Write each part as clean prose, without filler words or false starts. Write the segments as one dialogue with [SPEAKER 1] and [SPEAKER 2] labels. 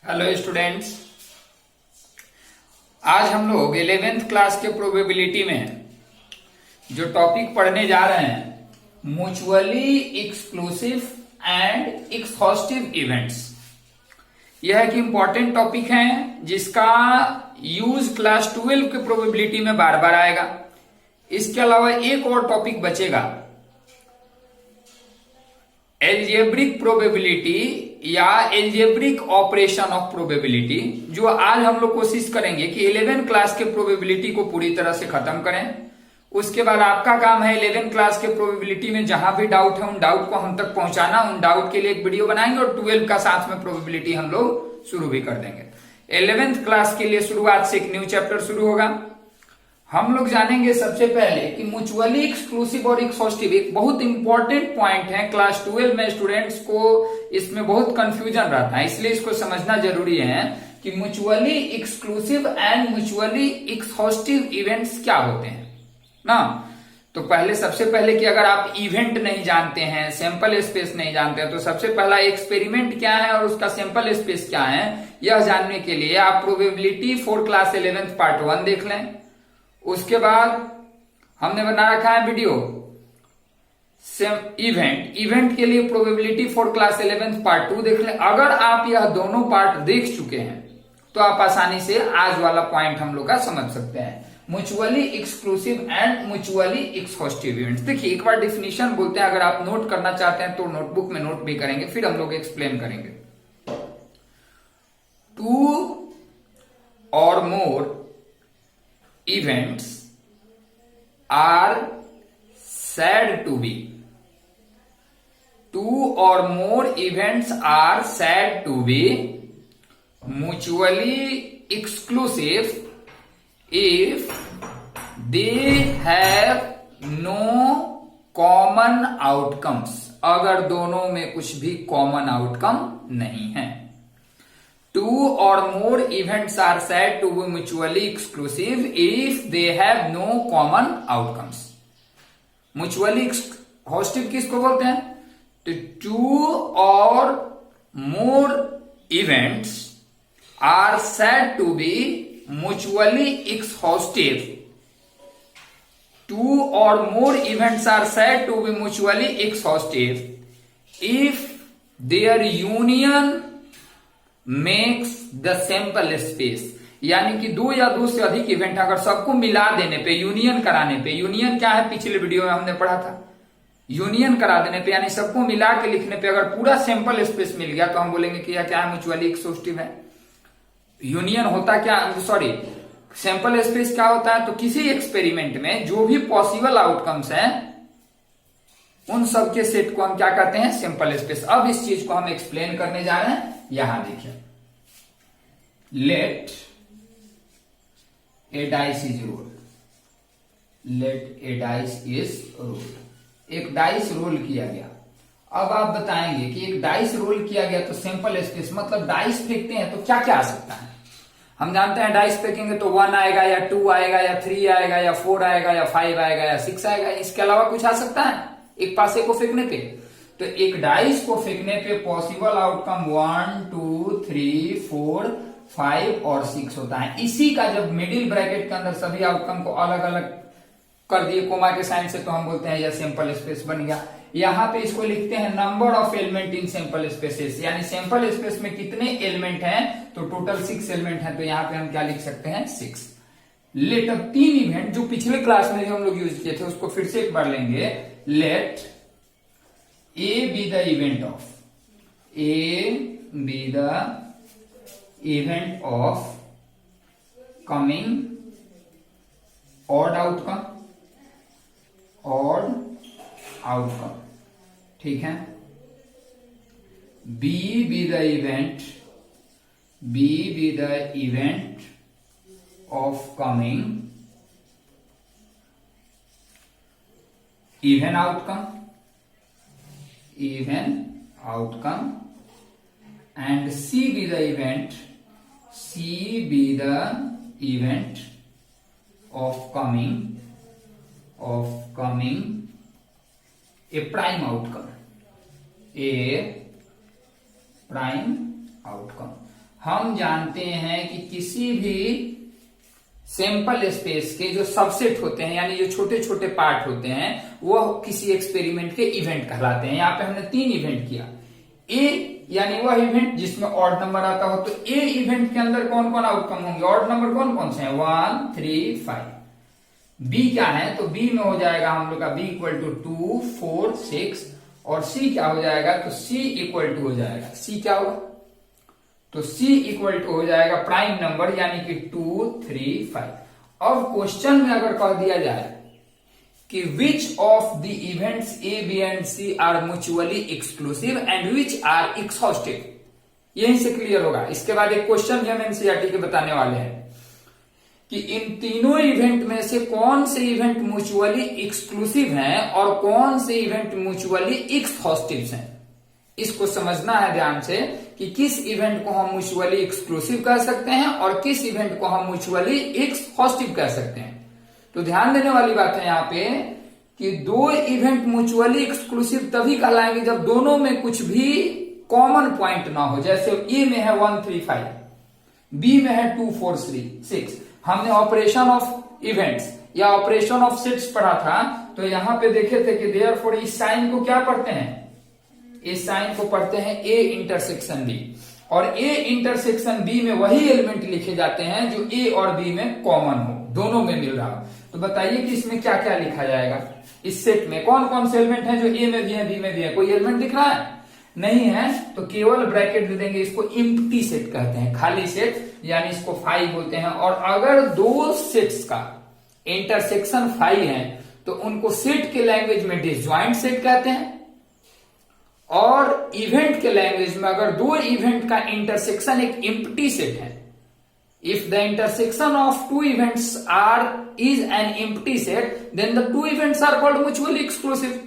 [SPEAKER 1] Hello students, आज हम लोग 11th क्लास के प्रोबेबिलिटी में जो टॉपिक पढ़ने जा रहे हैं, mutually exclusive and exhaustive events. यह एक इंपॉर्टेंट टॉपिक है जिसका यूज क्लास 12 के प्रोबेबिलिटी में बार बार आएगा। इसके अलावा एक और टॉपिक बचेगा, एल्जेब्रिक प्रोबेबिलिटी या एल्जेब्रिक ऑपरेशन ऑफ प्रोबेबिलिटी, जो आज हम लोग कोशिश करेंगे कि 11 क्लास के प्रोबेबिलिटी को पूरी तरह से खत्म करें। उसके बाद आपका काम है 11 क्लास के प्रोबेबिलिटी में जहां भी डाउट है उन डाउट को हम तक पहुंचाना। उन डाउट के लिए एक वीडियो बनाएंगे और 12 का साथ में प्रोबेबिलिटी हम लोग शुरू भी कर देंगे। 11th क्लास के लिए शुरुआत से एक न्यू चैप्टर शुरू होगा। हम लोग जानेंगे सबसे पहले कि म्यूचुअली एक्सक्लूसिव और एक्सहॉस्टिव एक बहुत इंपॉर्टेंट पॉइंट है। क्लास 12 में स्टूडेंट्स को इसमें बहुत कंफ्यूजन रहता है, इसलिए इसको समझना जरूरी है कि mutually exclusive and mutually exhaustive events क्या होते हैं ना। तो सबसे पहले कि अगर आप इवेंट नहीं जानते हैं, सैंपल स्पेस नहीं जानते हैं, तो सबसे पहला एक्सपेरिमेंट क्या है और उसका सैंपल स्पेस क्या है, यह जानने के लिए आप प्रोबेबिलिटी फॉर क्लास 11 पार्ट 1 देख लें। उसके बाद हमने बना रखा है वीडियो इवेंट के लिए प्रोबेबिलिटी फॉर क्लास 11 पार्ट 2 देख लें। अगर आप यह दोनों पार्ट देख चुके हैं तो आप आसानी से आज वाला पॉइंट हम लोग का समझ सकते हैं, mutually exclusive and mutually exhaustive events. देखिए एक बार डिफिनीशन बोलते हैं, अगर आप नोट करना चाहते हैं तो नोटबुक में नोट भी करेंगे, फिर हम लोग एक्सप्लेन करेंगे। टू और मोर events are said to be. Two or more events are said to be mutually exclusive if they have no common outcomes. अगर दोनों में कुछ भी कॉमन आउटकम नहीं है। Two or more events are said to be mutually exclusive if they have no common outcomes. Mutually exclusive किसको बोलते हैं? तो two or more events are said to be mutually exhaustive. Two or more events are said to be mutually exhaustive if their union makes the sample space. यानी कि दो या दो से अधिक इवेंट अगर सबको मिला देने पे, यूनियन कराने पे, यूनियन क्या है पिछले वीडियो में हमने पढ़ा था, यूनियन करा देने पे यानी सबको मिला के लिखने पे अगर पूरा सैंपल स्पेस मिल गया तो हम बोलेंगे कि यह क्या है, म्यूचुअली एक्सहॉस्टिव है। यूनियन होता क्या, सैंपल स्पेस क्या होता है, तो किसी एक्सपेरिमेंट में जो भी पॉसिबल आउटकम्स हैं उन सबके सेट को हम क्या कहते हैं, सैंपल स्पेस। अब इस चीज को हम एक्सप्लेन करने जा रहे हैं। यहां देखिए, let a dice is rolled, let a dice is rolled. एक डाइस रोल किया गया। अब आप बताएंगे कि एक डाइस रोल किया गया तो सैंपल स्पेस मतलब डाइस फेंकते हैं तो क्या क्या आ सकता है। हम जानते हैं डाइस फेंकेंगे तो 1 आएगा या 2 आएगा या 3 आएगा या 4 आएगा या 5 आएगा या 6 आएगा। इसके अलावा कुछ आ सकता है एक पासे को फेंकने पे? तो एक डाइस को फेंकने पे पॉसिबल आउटकम 1, 2, 3, 4, 5 और 6 होता है। इसी का जब मिडिल ब्रैकेट के अंदर सभी आउटकम को अलग अलग कर दिए कोमा के साइन से, तो हम बोलते हैं यह सैंपल स्पेस बन गया। यहां पे इसको लिखते हैं number of element in sample spaces, यानी सैंपल स्पेस में कितने एलिमेंट हैं, तो टोटल 6 एलिमेंट हैं। तो यहां पे हम क्या लिख सकते हैं, 6। लेट, अब 3 इवेंट जो पिछले क्लास में जो हम लोग यूज किए थे उसको फिर से एक बार लेंगे। Let A be the event of, A be the event of coming odd outcome, odd outcome, ठीक है। B be the event, B be the event of coming even outcome, even outcome, and C be the event, C be the event of coming a prime outcome, a prime outcome. हम जानते हैं कि किसी भी sample space के जो subset होते हैं यानी जो छोटे छोटे पार्ट होते हैं वह किसी एक्सपेरिमेंट के इवेंट कहलाते हैं। यहाँ पे हमने 3 इवेंट किया। ए यानी वह इवेंट जिसमें ऑड नंबर आता हो, तो ए इवेंट के अंदर कौन कौन आउटकम होंगे, ऑड नंबर कौन कौन से हैं, 1 3 5। बी क्या है, तो बी में हो जाएगा हम लोग का बी इक्वल टू 2 4 6 और सी क्या हो जाएगा, तो सी इक्वल टू हो जाएगा, सी क्या होगा, तो सी इक्वल टू हो जाएगा प्राइम नंबर यानी कि 2 3 5। अब क्वेश्चन में अगर कह दिया जाए कि which of the events A B and C are mutually exclusive and which are exhaustive, यहीं से क्लियर होगा। इसके बाद एक क्वेश्चन भी हम एनसीईआरटी के बताने वाले हैं कि इन तीनों इवेंट में से कौन से इवेंट म्यूचुअली एक्सक्लूसिव हैं और कौन से इवेंट म्यूचुअली एक्सहॉस्टिव हैं। इसको समझना है ध्यान से कि किस इवेंट को हम म्यूचुअली एक्सक्लूसिव कह सकते हैं और किस इवेंट को हम म्यूचुअली एक्सहॉस्टिव कह सकते हैं। तो ध्यान देने वाली बात है यहाँ पे कि 2 इवेंट म्यूचुअली एक्सक्लूसिव तभी कहलाएंगे जब दोनों में कुछ भी कॉमन पॉइंट ना हो। जैसे ए में है 1 3 5, बी में है 2 4 3 6। हमने ऑपरेशन ऑफ इवेंट्स या ऑपरेशन ऑफ सेट्स पढ़ा था, तो यहां पे देखे थे कि देयरफॉर इस साइन को क्या पढ़ते हैं, इस साइन को पढ़ते हैं ए इंटरसेक्शन बी, और ए इंटरसेक्शन बी में वही एलिमेंट लिखे जाते हैं जो ए और बी में कॉमन हो, दोनों में मिल रहा हो। तो बताइए कि इसमें क्या क्या लिखा जाएगा, इस सेट में कौन कौन से एलिमेंट हैं जो ए में भी है बी में भी है, कोई एलिमेंट दिख रहा है, नहीं है, तो केवल ब्रैकेट दे देंगे। इसको इम्प्टी सेट कहते हैं, खाली सेट, यानी इसको 5 बोलते हैं। और अगर 2 सेट्स का इंटरसेक्शन 5 है तो उनको सेट के लैंग्वेज में डिसजॉइंट सेट कहते हैं, और इवेंट के लैंग्वेज में अगर 2 इवेंट का इंटरसेक्शन एक इम्प्टी सेट है, if the intersection of 2 events is an empty set then the 2 events are called mutually exclusive.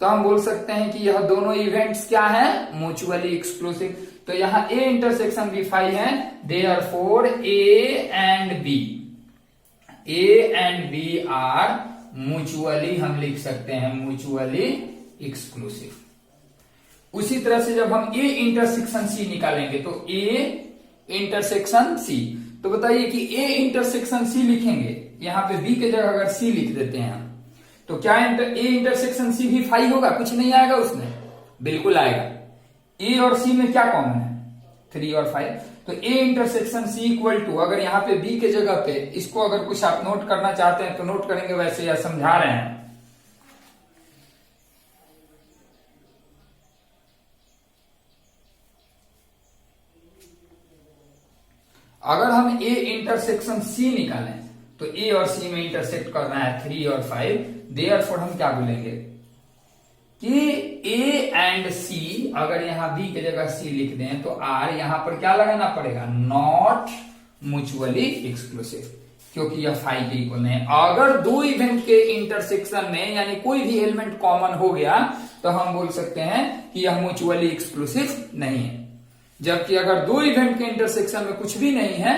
[SPEAKER 1] तो हम बोल सकते हैं कि यह दोनों इवेंट्स क्या है, म्यूचुअली एक्सक्लूसिव। तो यहां ए इंटरसेक्शन बी 5 है, therefore A and B are mutually, हम लिख सकते हैं म्यूचुअली एक्सक्लूसिव। उसी तरह से जब हम ए इंटरसेक्शन सी निकालेंगे तो ए इंटरसेक्शन सी, तो बताइए कि ए इंटरसेक्शन सी लिखेंगे, यहां पे बी के जगह अगर सी लिख देते हैं हम, तो क्या ए इंटरसेक्शन सी भी 5 होगा, कुछ नहीं आएगा उसमें, बिल्कुल आएगा। ए और सी में क्या कॉमन है, 3 और 5, तो A intersection C equal to, अगर यहाँ पे बी के जगह पे इसको अगर कुछ आप नोट करना चाहते हैं तो नोट करेंगे, वैसे या समझा रहे हैं। अगर हम ए इंटरसेक्शन सी निकालें तो ए और सी में इंटरसेक्ट करना है 3 और 5, देयरफॉर हम क्या बोलेंगे कि ए एंड सी, अगर यहां बी की जगह सी लिख दें तो आर यहां पर क्या लगाना पड़ेगा, नॉट म्यूचुअली एक्सक्लूसिव, क्योंकि यह 5 के इक्वल नहीं है। अगर 2 इवेंट के इंटरसेक्शन में यानी कोई भी एलिमेंट कॉमन हो गया तो हम बोल सकते हैं कि यह म्यूचुअली एक्सक्लूसिव नहीं है। जबकि अगर 2 इवेंट के इंटरसेक्शन में कुछ भी नहीं है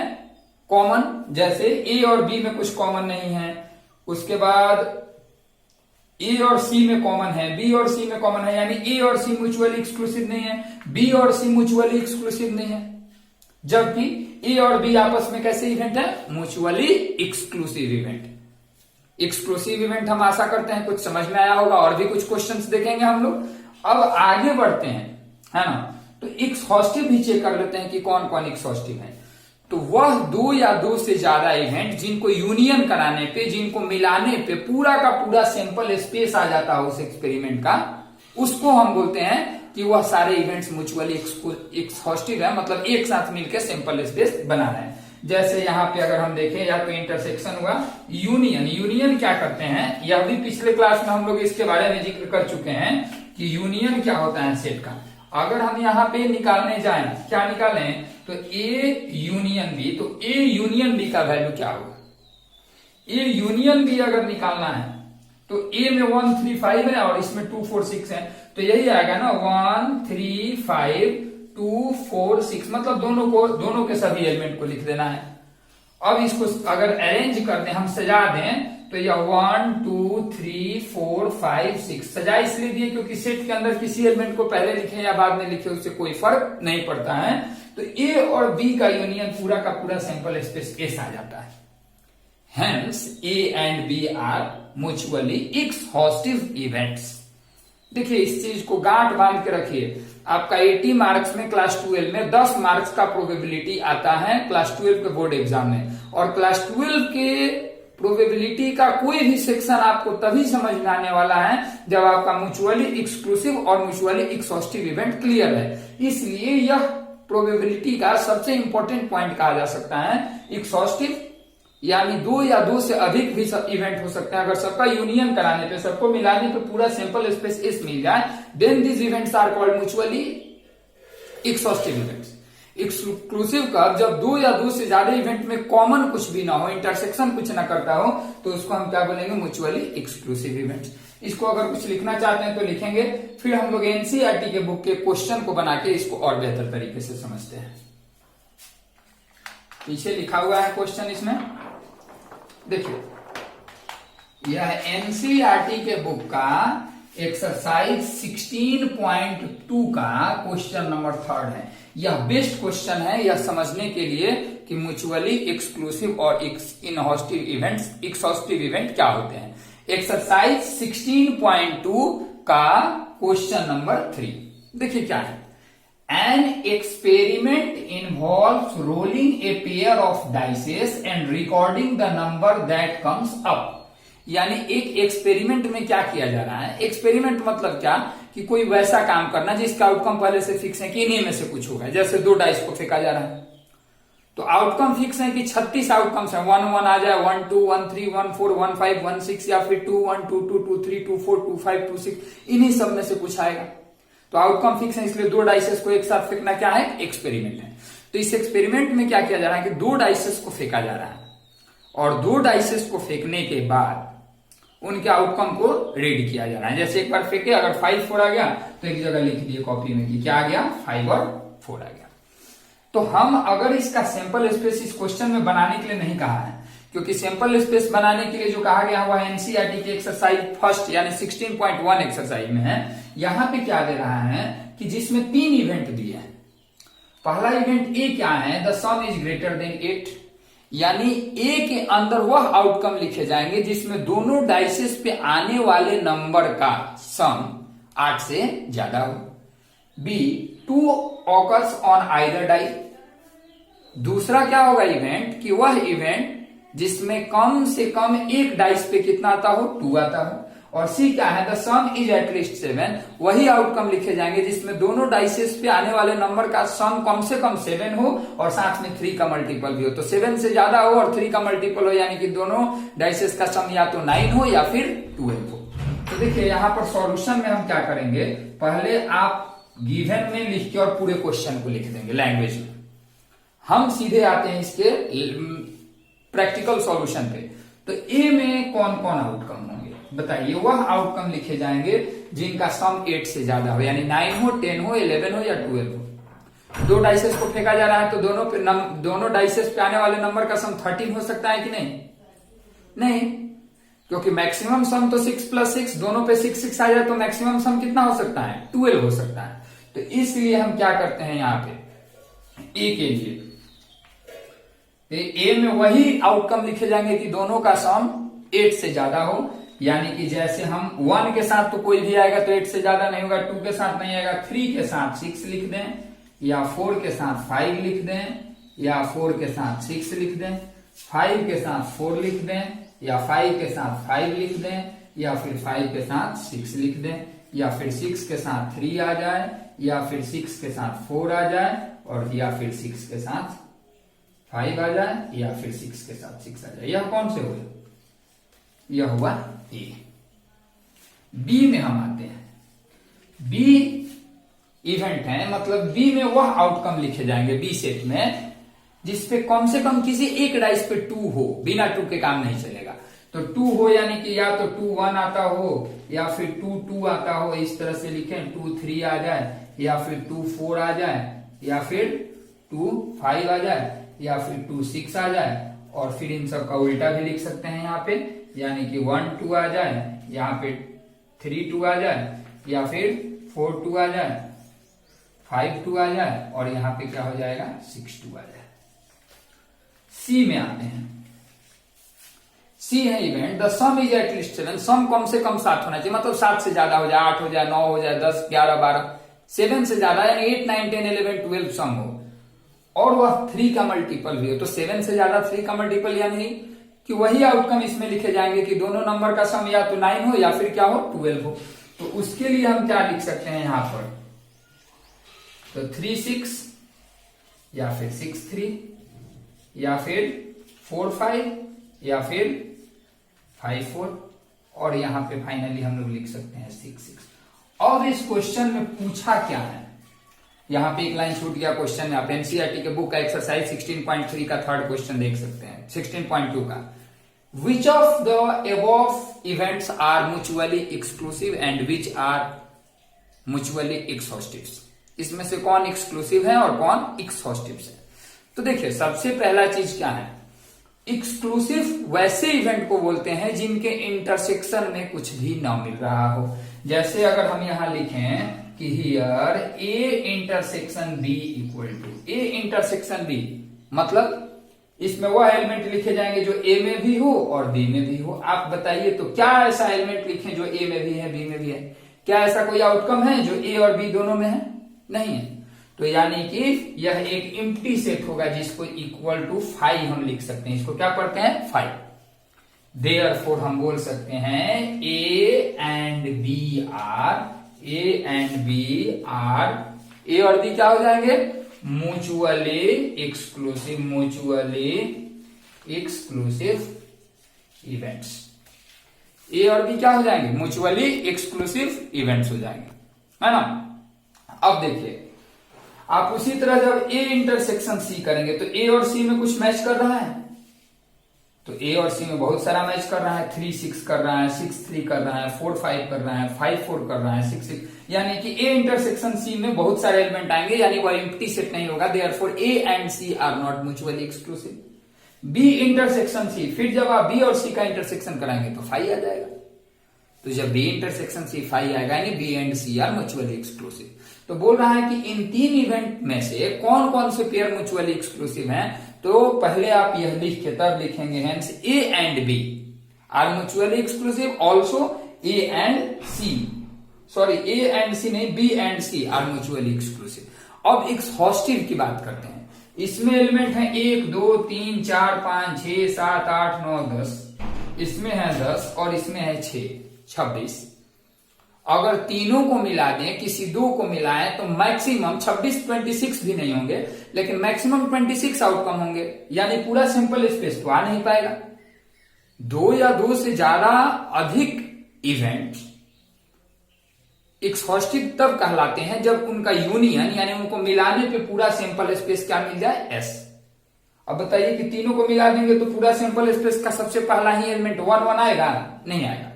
[SPEAKER 1] कॉमन, जैसे ए और बी में कुछ कॉमन नहीं है, उसके बाद ए और सी में कॉमन है, बी और सी में कॉमन है, यानी ए और सी म्यूचुअली एक्सक्लूसिव नहीं है, बी और सी म्यूचुअली एक्सक्लूसिव नहीं है। जबकि ए और बी आपस में कैसे इवेंट है, mutually exclusive event. Exclusive event हम आशा करते हैं कुछ समझ में आया होगा, और भी कुछ क्वेश्चंस देखेंगे हम लोग। अब आगे बढ़ते हैं, है ना, तो एक्सहॉस्टिव भी चेक कर लेते हैं कि कौन कौन एक्सहॉस्टिव है। तो वह 2 या 2 से ज्यादा इवेंट जिनको यूनियन कराने पे, जिनको मिलाने पे पूरा का पूरा सैंपल स्पेस आ जाता है उस एक्सपेरिमेंट का, उसको हम बोलते हैं कि वह सारे इवेंट्स म्यूचुअली एक्सहॉस्टिव है, मतलब एक साथ मिलकर सैंपल स्पेस बना रहे हैं। जैसे यहाँ पे अगर हम देखें, या तो इंटरसेक्शन हुआ, यूनियन क्या करते हैं, यह भी पिछले क्लास में हम लोग इसके बारे में जिक्र कर चुके हैं कि यूनियन क्या होता है सेट का। अगर हम यहाँ पे निकालने जाएं, क्या निकालें, तो ए यूनियन बी, तो ए यूनियन बी का वैल्यू क्या होगा, ए यूनियन बी अगर निकालना है तो ए में 1 3 5 है और इसमें 2 4 6 है, तो यही आएगा ना, 1 3 5 2 4 6, मतलब दोनों के सभी एलिमेंट को लिख देना है। अब इसको अगर अरेंज कर दें, हम सजा दें, तो तो यह 1 2 3 4 5 6 सजा इसलिए दिए क्योंकि सेट के अंदर किसी एलिमेंट को पहले लिखे या बाद में लिखे उससे कोई फर्क नहीं पड़ता है। तो ए और बी का यूनियन पूरा का पूरा सैंपल स्पेस एस आ जाता है। Hence, A and B are mutually exhaustive events। देखिए इस चीज को गांठ बांध के रखिए। आपका 80 मार्क्स में क्लास 12 में 10 मार्क्स का प्रोबेबिलिटी आता है क्लास 12 के बोर्ड एग्जाम में, और क्लास 12 के प्रोबेबिलिटी का कोई भी सेक्शन आपको तभी समझ में आने वाला है जब आपका म्यूचुअली एक्सक्लूसिव और म्यूचुअली एक्सहॉस्टिव इवेंट क्लियर है। इसलिए यह प्रोबेबिलिटी का सबसे इंपॉर्टेंट पॉइंट कहा जा सकता है। एक्सहॉस्टिव यानी 2 या 2 से अधिक भी इवेंट हो सकते हैं। अगर सबका यूनियन कराने पे, सबको मिलाने पे पूरा सैंपल स्पेस एस मिल जाए, then this events are called mutually exhaustive events. Exclusive का जब 2 या 2 से ज्यादा इवेंट में कॉमन कुछ भी ना हो, इंटरसेक्शन कुछ ना करता हो, तो उसको हम क्या बोलेंगे? Mutually exclusive events. इसको अगर कुछ लिखना चाहते हैं तो लिखेंगे, फिर हम लोग एनसीईआरटी के बुक के क्वेश्चन को बना के इसको और बेहतर तरीके से समझते हैं। पीछे लिखा हुआ है क्वेश्चन, इसमें देखिए यह एनसीईआरटी के बुक का एक्सरसाइज 16.2 का क्वेश्चन नंबर 3 है। यह बेस्ट क्वेश्चन है यह समझने के लिए कि म्यूचुअली एक्सक्लूसिव और एक्सहॉस्टिव इवेंट क्या होते हैं। एक्सरसाइज 16.2 का क्वेश्चन नंबर 3 देखिए क्या है। An experiment involves rolling a pair of dice and recording the number that comes up। यानी एक एक्सपेरिमेंट में क्या किया जा रहा है? एक्सपेरिमेंट मतलब क्या कि कोई वैसा काम करना जिसका आउटकम पहले से फिक्स है कि इन्हीं में से कुछ होगा। जैसे 2 डाइस को फेंका जा रहा है तो आउटकम फिक्स है कि 36 आउटकम्स है, 1 1 आ जाए, 1 2 1 3 1 4 1 5 1 6, या फिर 2 1 2 2 2 3 2 4 2 5 2 6, इन्हीं सब में से कुछ आएगा। तो आउटकम फिक्स है, इसलिए 2 डाइसेस को एक साथ फेंकना क्या है? एक्सपेरिमेंट है। तो इस एक्सपेरिमेंट में क्या किया जा रहा है कि 2 डाइसेस को फेंका जा रहा है, और 2 डाइसेस को फेंकने के बाद उनके आउटकम को रीड किया जा रहा है। जैसे एक बार फेंके, अगर 5 4 आ गया तो एक जगह लिख दिए कॉपी में कि क्या आ गया? 5 और 4 आ गया। तो हम अगर इसका सैंपल स्पेस इस क्वेश्चन में बनाने के लिए नहीं कहा है, क्योंकि सैंपल स्पेस बनाने के लिए जो कहा गया हुआ एनसीईआरटी की एक्सरसाइज फर्स्ट यानी 16.1 एक्सरसाइज में है। यहां पे क्या दे रहा है कि जिसमें 3 इवेंट दिए हैं। पहला इवेंट ए क्या है? The some is greater than 8, यानी ए के अंदर वह आउटकम लिखे जाएंगे जिसमें दोनों डाइसेस पे आने वाले नंबर का सम 8 से ज्यादा हो। B 2 occurs on either die. दूसरा क्या होगा इवेंट कि वह इवेंट जिसमें कम से कम एक डाइस पे कितना आता हो? 2 आता हो। और सी क्या है? द सम इज एटलीस्ट 7, वही आउटकम लिखे जाएंगे जिसमें दोनों डाइसेस पे आने वाले नंबर का सम कम से कम 7 हो और साथ में 3 का मल्टीपल भी हो। तो 7 से ज्यादा हो और 3 का मल्टीपल हो, यानी कि दोनों डाइसेस का सम या तो 9 हो या फिर 12 हो। तो देखिए यहां पर सॉल्यूशन में हम क्या करेंगे, पहले आप गिवन में लिख के और पूरे क्वेश्चन को लिख देंगे लैंग्वेज में। हम सीधे आते हैं इसके प्रैक्टिकल सॉल्यूशन पे। तो ए में कौन कौन आउटकम होंगे बताइए? वह आउटकम लिखे जाएंगे जिनका सम 8 से ज्यादा हो, यानी 9 हो, 10 हो, 11 हो या 12 हो। 2 डाइसेस को फेंका जा रहा है तो दोनों डाइसेस पे आने वाले नंबर का सम 13 हो सकता है कि नहीं? नहीं, क्योंकि मैक्सिमम सम तो 6 + 6, दोनों पे 6 6 आ जाए तो मैक्सिमम सम कितना हो सकता है? 12 हो सकता है। तो इसलिए हम क्या करते हैं यहाँ पे ए के लिए, ए में वही आउटकम लिखे जाएंगे कि दोनों का सम 8 से ज्यादा हो, यानी कि जैसे हम 1 के साथ तो कोई भी आएगा तो 8 से ज्यादा नहीं होगा, 2 के साथ नहीं आएगा, 3 के साथ 6 लिख दें, या 4 के साथ 5 लिख दें, या 4 के साथ 6 लिख दें, 5 के साथ 4 लिख दें, या 5 के साथ 5 लिख दें, या फिर 5 के साथ 6 लिख दें, या फिर 6 के साथ 3 आ जाए, या फिर 6 के साथ 4 आ जाए, और या फिर 6 के साथ 5 आ जाए, या फिर 6 के साथ 6 आ जाए। यह कौन से हुए? यह हुआ ए। बी में हम आते हैं। बी इवेंट है, मतलब बी में वह आउटकम लिखे जाएंगे बी सेट में जिसपे कम से कम किसी एक डाइस पे 2 हो, बिना 2 के काम नहीं चलेगा। तो 2 हो यानी कि या तो 2 1 आता हो, या फिर 2 2 आता हो, इस तरह से लिखें 2 3 आ जाए, या फिर 2 4 आ जाए, या फिर 2 5 आ जाए, या फिर 2 6 आ जाए, और फिर इन सब का उल्टा भी लिख सकते हैं यहाँ पे, यानी कि 1 2 आ जाए, यहाँ पे 3 2 आ जाए, या फिर 4 2 आ जाए, 5 2 आ जाए, और यहाँ पे क्या हो जाएगा 6 2 आ जाए। सी में आते हैं। सी है event the some is at least 7, सम कम से कम 7 होना चाहिए, मतलब 7 से ज्यादा हो जाए, 8 हो जाए, 9 हो जाए, 10 11 12, 7 से ज्यादा यानी 8 9 10 11 12 सम हो, और वह 3 का मल्टीपल भी हो। तो 7 से ज्यादा 3 का मल्टीपल, यानी कि वही आउटकम इसमें लिखे जाएंगे कि दोनों नंबर का सम या तो 9 हो या फिर क्या हो 12 हो। तो उसके लिए हम क्या लिख सकते हैं यहां पर, तो 3 6 या फिर 6 3 या फिर 4 5 या फिर 5 4, और यहां पे फाइनली हम लोग लिख सकते हैं 6 6। और इस क्वेश्चन में पूछा क्या है, यहां पे एक लाइन छूट गया क्वेश्चन में, आप एनसीईआरटी के बुक का एक्सरसाइज 16.3 का थर्ड क्वेश्चन देख सकते हैं, 16.2 का। Which of the above events are mutually exclusive and which are mutually exhaustive. इसमें से कौन एक्सक्लूसिव है और कौन एक्सहॉस्टिव है। तो देखिए सबसे पहला चीज क्या है, एक्सक्लूसिव वैसे इवेंट को बोलते हैं जिनके इंटरसेक्शन में कुछ भी ना मिल रहा हो। जैसे अगर हम यहां लिखें कि here A intersection B equal to, A intersection B मतलब इसमें वह एलिमेंट लिखे जाएंगे जो ए में भी हो और बी में भी हो। आप बताइए तो क्या ऐसा एलिमेंट लिखें जो ए में भी है बी में भी है, क्या ऐसा कोई आउटकम है जो ए और बी दोनों में है, नहीं है। तो यानी कि यह एक एम्प्टी सेट होगा जिसको इक्वल टू 5 हम लिख सकते हैं, इसको क्या पढ़ते हैं 5। देयरफॉर हम बोल सकते हैं A and B are, A and B are, A और बी क्या हो जाएंगे mutually exclusive, mutually exclusive events. A और बी क्या हो जाएंगे म्यूचुअली एक्सक्लूसिव इवेंट्स हो जाएंगे, है ना। अब देखिए आप उसी तरह जब ए इंटरसेक्शन सी करेंगे तो ए और सी में कुछ मैच कर रहा है, तो ए और सी में बहुत सारा मैच कर रहा है, 3 6 कर रहा है, 6 3 कर रहा है, 4 5 कर रहा है, 5 4 कर रहा है, 6 6, यानी कि ए इंटरसेक्शन सी में बहुत सारे एलिमेंट आएंगे, यानी वह एम्प्टी सेट नहीं होगा। Therefore A and C are not mutually exclusive. B intersection C, फिर जब आप बी और सी का इंटरसेक्शन कराएंगे तो 5 आ जाएगा। तो जब बी इंटरसेक्शन सी 5 आएगा यानी B and C are mutually exclusive. तो बोल रहा है कि इन 3 इवेंट में से कौन कौन से पेयर म्यूचुअली एक्सक्लूसिव हैं। तो पहले आप यह लिख के तब लिखेंगे hence A and B are mutually exclusive, also A and C, sorry A and C नहीं, B and C are mutually exclusive. अब एक्सहॉस्टिव की बात करते हैं। इसमें एलिमेंट है 1 2 3 4 5 6 7 8 9 10, इसमें है 10 और इसमें है 6 26। अगर तीनों को मिला दें, किसी दो को मिलाएं तो मैक्सिमम 26 26 भी नहीं होंगे, लेकिन मैक्सिमम 26 आउटकम होंगे, यानी पूरा सिंपल स्पेस तो आ नहीं पाएगा। 2 या 2 से ज्यादा अधिक इवेंट एक्सहॉस्टिव तब कहलाते हैं जब उनका यूनियन यानी उनको मिलाने पे पूरा सिंपल स्पेस क्या मिल जाए एस। अब बताइए कि तीनों को मिला देंगे तो पूरा सिंपल स्पेस का सबसे पहला ही एलिमेंट 1 1 आएगा, नहीं आएगा,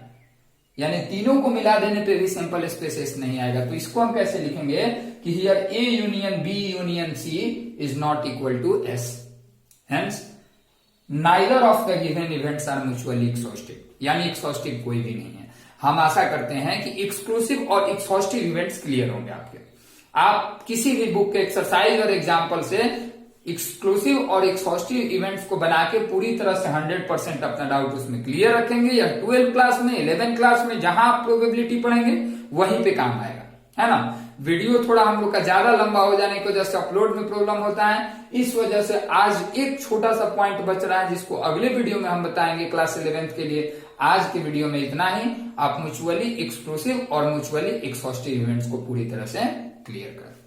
[SPEAKER 1] यानी तीनों को मिला देने पे भी सिंपल स्पेस एस नहीं आएगा। तो इसको हम कैसे लिखेंगे कि here A union B union C is not equal to S, hence neither of the given events are mutually exhaustive, यानी एक्सहॉस्टिव कोई भी नहीं है। हम आशा करते हैं कि एक्सक्लूसिव और एक्सहॉस्टिव इवेंट्स क्लियर होंगे आपके। आप किसी भी बुक के एक्सरसाइज और एग्जाम्पल से एक्सक्लूसिव और एक्सहॉस्टिव इवेंट्स को बना के पूरी तरह से 100% अपना डाउट उसमें क्लियर रखेंगे, या 12 क्लास में 11 क्लास में जहां आप प्रोबेबिलिटी पढ़ेंगे वहीं पे काम आएगा, है ना। वीडियो थोड़ा हम लोग का ज्यादा लंबा हो जाने की वजह से अपलोड में प्रॉब्लम होता है, इस वजह से आज एक छोटा सा पॉइंट बच रहा है जिसको अगले वीडियो में हम बताएंगे क्लास 11th के लिए। आज के वीडियो में इतना ही। आप म्यूचुअली एक्सक्लूसिव और म्यूचुअली एक्सहॉस्टिव इवेंट्स को पूरी तरह से क्लियर करें।